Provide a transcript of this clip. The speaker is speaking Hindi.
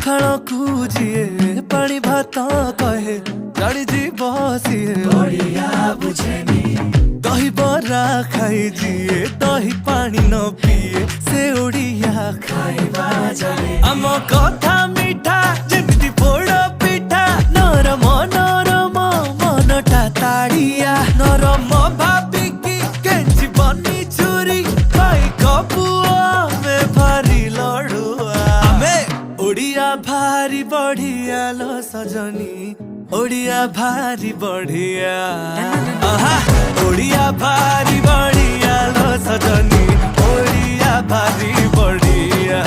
पखाल कूजिए पानी भात कहे जानी जी बसिए बढ़िया बुझेनी दही बरा खाई जिए दही पानी न पिए से ओडिया खाइबा जाने आम कथा मिठा जेमिति पोड़ पिठा नरम नरम मनटा ताड़िया नरम भाबिकी केंची बनी चुरी भाई कपुआ में भारी लड़ुआ आमे ओडिया भारी बढ़िया लो सजनी ओडिया भारी बढ़िया आहा ओडिया भारी बढ़िया लो सजनी ओडिया भारी बढ़िया।